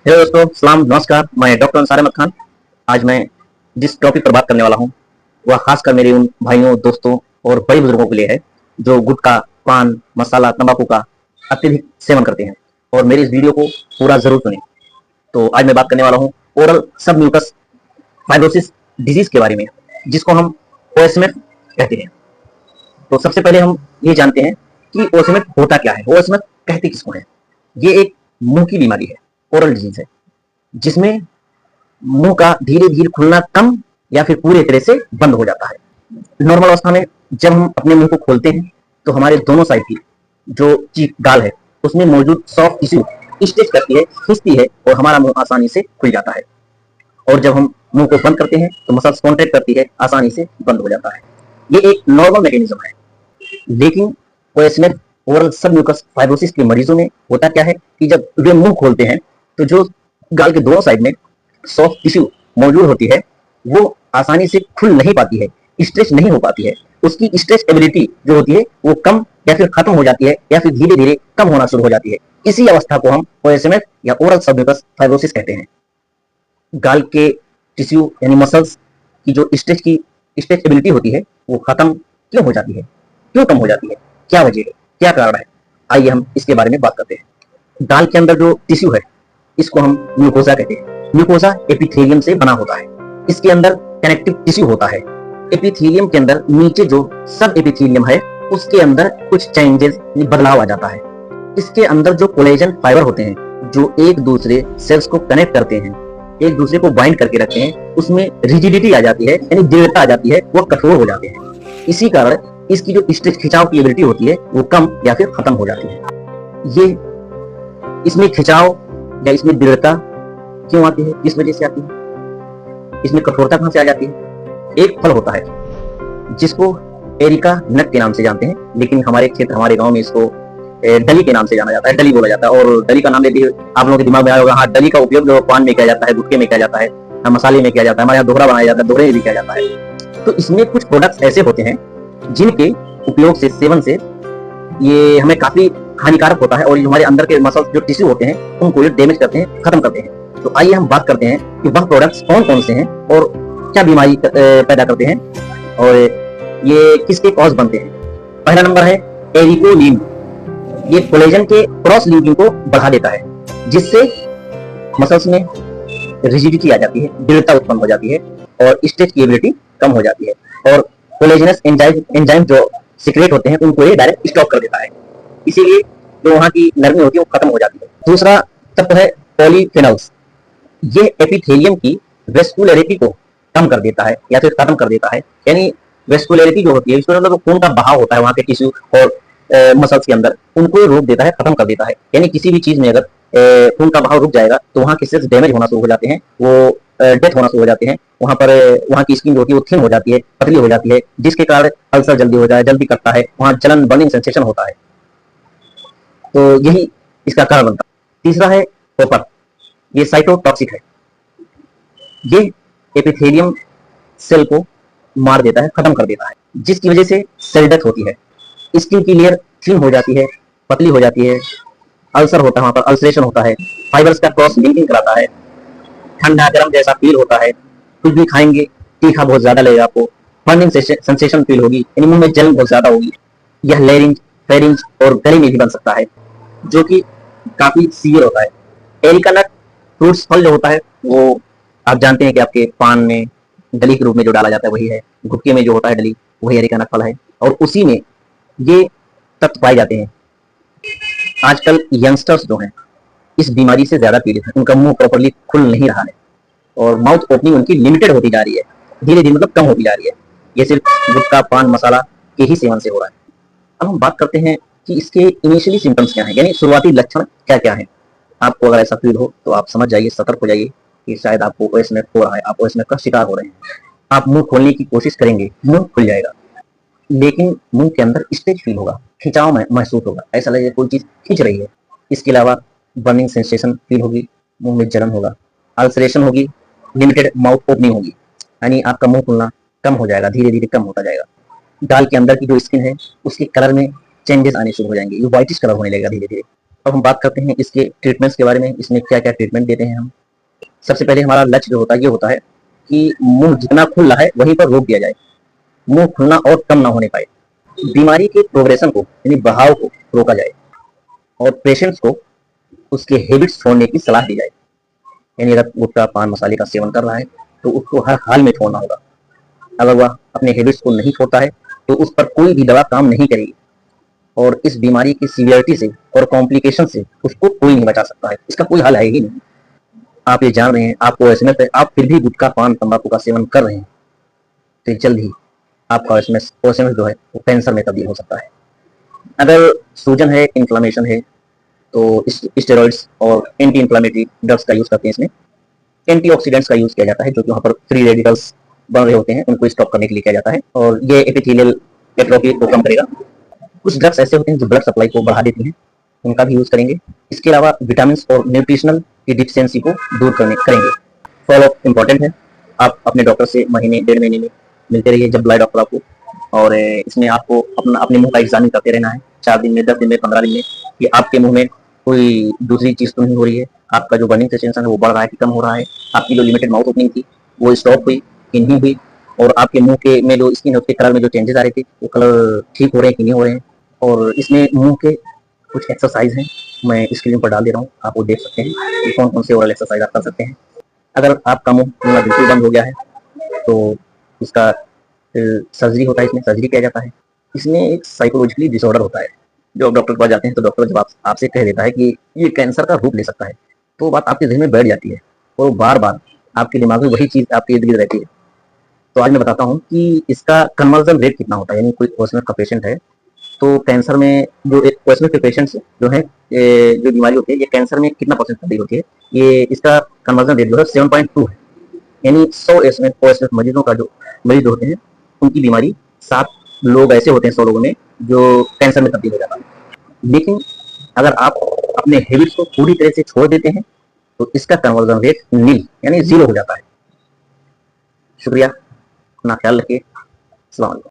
Hello दोस्तों, सलाम नमस्कार। मैं डॉक्टर अंसार अहमद खान। आज मैं जिस टॉपिक पर बात करने वाला हूँ वह खासकर मेरे उन भाइयों, दोस्तों और बड़े बुजुर्गों के लिए है जो गुटखा, पान मसाला, तंबाकू का अत्यधिक सेवन करते हैं। और मेरी इस वीडियो को पूरा जरूर सुनें। तो आज मैं बात करने वाला हूँ ओरल सब म्यूकस फाइब्रोसिस डिजीज के बारे में, जिसको हम ओएसएमएफ कहते हैं। तो सबसे पहले हम ये जानते हैं कि ओएसएमएफ होता क्या है, ओएसएमएफ कहते किसको है। ये एक मुंह की बीमारी है, ओरल डिजीज है, जिसमें मुंह का धीरे धीरे खुलना कम या फिर पूरे तरह से बंद हो जाता है। नॉर्मल अवस्था में जब हम अपने मुंह को खोलते हैं तो हमारे दोनों साइड की जो चीक गाल है उसमें मौजूद सॉफ्ट टिश्यू स्ट्रेच करती है, खींचती है और हमारा मुंह आसानी से खुल जाता है। और जब हम मुंह को बंद करते हैं तो मसल्स कॉन्ट्रैक्ट करती है, आसानी से बंद हो जाता है। ये एक नॉर्मल मैकेनिज्म है। लेकिन ओएसएमएफ ओरल सब म्यूकस फाइब्रोसिस के मरीजों में होता क्या है कि जब वे मुंह खोलते हैं तो जो गाल के दोनों साइड में सॉफ्ट टिश्यू मौजूद होती है वो आसानी से खुल नहीं पाती है, स्ट्रेच नहीं हो पाती है। उसकी स्ट्रेच एबिलिटी जो होती है वो कम या फिर खत्म हो जाती है या फिर धीरे धीरे कम होना शुरू हो जाती है। इसी अवस्था को हम ओएसएमएफ या ओरल सब म्यूकस फाइब्रोसिस कहते हैं। गाल के टिश्यू यानी मसल्स की जो स्ट्रेच एबिलिटी होती है वो खत्म क्यों हो जाती है, क्यों कम हो जाती है, क्या वजह है, क्या कारण है, आइए हम इसके बारे में बात करते हैं। गाल के अंदर जो टिश्यू है इसको हम म्यूकोसा कहते हैं। म्यूकोसा एपिथेलियम से बना होता है। इसके अंदर कनेक्टिव टिश्यू होता है। एपिथेलियम के अंदर नीचे जो सब एपिथेलियम है उसके अंदर कुछ चेंजेस, बदलाव आ जाता है। इसके अंदर जो कोलेजन फाइबर होते हैं जो एक दूसरे सेल्स को कनेक्ट करते हैं, एक दूसरे को बाइंड करके रखते हैं, उसमें रिजिडिटी आ जाती है यानी दृढ़ता आ जाती है, वो कठोर हो जाते हैं। इसी कारण इसकी जो स्ट्रेच खिंचाव की एबिलिटी होती है वो कम या फिर खत्म हो जाती है। ये इसमें खिंचाव या इसमें दृढ़ता क्यों आती है, किस वजह से आती है, इसमें कठोरता कहां से आ जाती है। एक फल होता है जिसको एरिका नट के नाम से जानते हैं, लेकिन हमारे क्षेत्र, हमारे गांव में इसको डली के नाम से जाना जाता है, डली बोला जाता है। और डली का नाम लेते ही आप लोगों के दिमाग में आया होगा, हाँ डली का उपयोग जो पान में किया जाता है, गुटखे में किया जाता है, मसाले में किया जाता है, हमारे यहाँ दोहरा बनाया जाता है, दोहरे में भी किया जाता है। तो इसमें कुछ प्रोडक्ट्स ऐसे होते हैं जिनके उपयोग से, सेवन से ये हमें काफी हानिकारक होता है और हमारे अंदर के मसल्स जो टिश्यू होते हैं उनको ये डैमेज करते हैं, खत्म करते हैं। तो आइए हम बात करते हैं कि वह प्रोडक्ट्स कौन कौन से हैं और क्या बीमारी पैदा करते हैं और ये किसके कॉज बनते हैं। पहला नंबर है एरिकोलिन। ये कोलेजन के क्रॉस लिंकिंग को बढ़ा देता है, जिससे मसल्स में रिजिडिटी आ जाती है, दृढ़ता उत्पन्न हो जाती है और स्ट्रेच की एबिलिटी कम हो जाती है। और कोलेजनस एंजाइम जो सिक्रेट होते हैं उनको ये डायरेक्ट स्टॉप कर देता है, इसीलिए जो वहां की नरमी होती है वो खत्म हो जाती है। दूसरा तत्व है पॉलीफेनॉल्स। ये एपिथेलियम की वेस्कुलरिटी को कम कर देता है या फिर खत्म कर देता है। यानी वेस्कुलरिटी जो होती है, इसमें मतलब खून का बहाव होता है वहां के टिश्यू और मसल्स के अंदर, उनको रोक देता है, खत्म कर देता है। यानी किसी भी चीज में अगर खून का बहाव रुक जाएगा तो वहां के सेल्स डैमेज होना शुरू हो जाते हैं, वो डेथ होना शुरू हो जाते हैं। वहां पर वहां की स्किन जो होती है वो थिन हो जाती है, पतली हो जाती है, जिसके कारण अल्सर जल्दी हो जाए, जल्दी करता है, वहां जलन, बर्निंग सेंसेशन होता है। तो यही इसका कारण बनता है। तीसरा है कॉपर। ये साइटोटॉक्सिक है। ये एपिथेलियम सेल को मार देता है, खत्म कर देता है, जिसकी वजह से सेल डेथ होती है। स्किन की लेयर थिन हो जाती है, पतली हो जाती है, अल्सर होता है, वहां पर अल्सरेशन होता है, फाइबर्स का क्रॉस लिंकिंग कराता है, ठंडा गर्म जैसा फील होता है, कुछ भी खाएंगे तीखा बहुत ज्यादा लगेगा आपको, बर्निंग सेंसेशन फील होगी, यानी मुंह में जलन बहुत ज्यादा होगी। यह लेरिंज, फेरिंज और गले में भी बन सकता है, जो कि काफी सीवियर होता है। एरिका नट फ्रूट्स, फल जो होता है वो आप जानते हैं कि आपके पान में डली के रूप में जो डाला जाता है वही है, गुटके में जो होता है डली वही एरिका नट फल है, और उसी में ये तत्व पाए जाते हैं। आजकल यंगस्टर्स जो हैं इस बीमारी से ज्यादा पीड़ित हैं, उनका मुंह प्रॉपर्ली खुल नहीं रहा है और माउथ ओपनिंग उनकी लिमिटेड होती जा रही है, धीरे धीरे मतलब कम होती जा रही है। ये सिर्फ गुटखा, पान मसाला के ही सेवन से हो रहा है। अब हम बात करते हैं कि इसके इनिशियली सिम्टम्स क्या हैं, यानी शुरुआती लक्षण क्या क्या हैं। आपको अगर ऐसा फील हो तो आप समझ जाइए, सतर्क हो जाइए कि शायद आपको ओएसएमएफ हो रहा है, आप ओएसएमएफ का शिकार हो रहे हैं। आप मुंह खोलने की कोशिश करेंगे, मुंह खुल जाएगा, लेकिन मुंह के अंदर स्ट्रेच फील होगा, खिंचाव महसूस होगा, ऐसा लगेगा कोई चीज खींच रही है। इसके अलावा बर्निंग सेंसेशन फील होगी, मुंह में जलन होगा, अल्सरेशन होगी, लिमिटेड माउथ ओपनिंग होगी, यानी आपका मुंह खुलना कम हो जाएगा, धीरे धीरे कम होता जाएगा। गाल के अंदर की जो स्किन है उसके कलर में चेंजेस आने शुरू हो जाएंगे, ये व्हाइटिश कलर होने लगेगा धीरे धीरे। अब हम बात करते हैं इसके ट्रीटमेंट्स के बारे में, इसमें क्या क्या ट्रीटमेंट देते हैं हम। सबसे पहले हमारा लक्ष्य जो होता है ये होता है कि मुंह जितना खुल रहा है वहीं पर रोक दिया जाए, मुंह खुलना और कम ना होने पाए, बीमारी के प्रोग्रेशन को यानी बहाव को रोका जाए और पेशेंट्स को उसके हैबिट्स छोड़ने की सलाह दी जाए। यानी अगर गुटखा पान मसाले का सेवन कर रहा है तो उसको हर हाल में छोड़ना होगा। अगर वह अपने हैबिट्स को नहीं छोड़ता है तो उस पर कोई भी दवा काम नहीं करेगी और इस बीमारी की सीवियरिटी से और कॉम्प्लिकेशन से उसको कोई नहीं बचा सकता है। इसका कोई हल है ही नहीं। आप ये जान रहे हैं, आपको एसएमएस है, आप फिर भी गुटखा पान तंबाकू का सेवन कर रहे हैं तो जल्द ही आपका एसएमएस जो है वो कैंसर में तब्दील हो सकता है। अगर सूजन है, इन्फ्लामेशन है, तो स्टेरॉइड्स और एंटी इन्फ्लामेटरी ड्रग्स का यूज करते हैं। इसमें एंटीऑक्सीडेंट्स का यूज किया जाता है जो कि वहाँ पर फ्री रेडिकल्स बन रहे होते हैं, उनको स्टॉप करने के लिए किया जाता है और ये एपिथेलियल एट्रोफी को कम करेगा। कुछ ड्रग्स ऐसे होते हैं जो ब्लड सप्लाई को बढ़ा देती हैं, उनका भी यूज करेंगे। इसके अलावा विटामिन और न्यूट्रिशनल की डिफिशियंसी को दूर करेंगे। फॉलो इंपॉर्टेंट है। आप अपने डॉक्टर से महीने 1.5 महीने में मिलते रहिए जब बुलाए डॉक्टर आपको, और इसमें आपको अपने मुंह का एग्जामिन करते रहना है 4 दिन में, 10 दिन में, 15 दिन में कि आपके मुंह में कोई दूसरी चीज तो नहीं हो रही है, आपका जो बर्निंग सेंसेशन है वो बढ़ रहा है कि कम हो रहा है, आपकी जो लिमिटेड माउथ ओपनिंग थी वो स्टॉप हुई कि नहीं हुई, और आपके मुंह के में जो स्किन है उसके कलर में जो चेंजेस आ रहे थे वो कलर ठीक हो रहे हैं कि नहीं हो रहे हैं। और इसमें मुंह के कुछ एक्सरसाइज हैं, मैं स्क्रीन पर डाल दे रहा हूँ, आप वो देख सकते हैं कि कौन कौन से ओरल एक्सरसाइज आप कर सकते हैं। अगर आपका मुंह खुलना बिल्कुल बंद हो गया है तो इसका सर्जरी होता है, इसमें सर्जरी किया जाता है। इसमें एक साइकोलॉजिकली डिसऑर्डर होता है। जो आप डॉक्टर के पास जाते हैं तो डॉक्टर जब आपसे कह देता है कि ये कैंसर का रूप ले सकता है तो वो बात आपके जहन में बैठ जाती है और बार बार आपके दिमाग में वही चीज आपके इर्द गिर्द रहती है। तो आज मैं बताता हूँ कि इसका कन्वर्जन रेट कितना होता है। यानी कोई क्वेश्चन का पेशेंट है तो कैंसर में जो एक क्वेश्चन के पेशेंट्स जो है, जो बीमारी होती है ये कैंसर में कितना परसेंट तब्दील होती है, ये इसका कन्वर्जन रेट जो है 7.2 है। यानी 100 एसएमएस मरीजों का जो मरीज होते हैं उनकी बीमारी 7 लोग ऐसे होते हैं 100 लोगों में जो कैंसर में तब्दील हो जाता है। लेकिन अगर आप अपने हैबिट्स को पूरी तरह से छोड़ देते हैं तो इसका कन्वर्जन रेट नील यानी 0 हो जाता है। शुक्रिया, अपना ख्याल रखिए। अस्सलाम वालेकुम।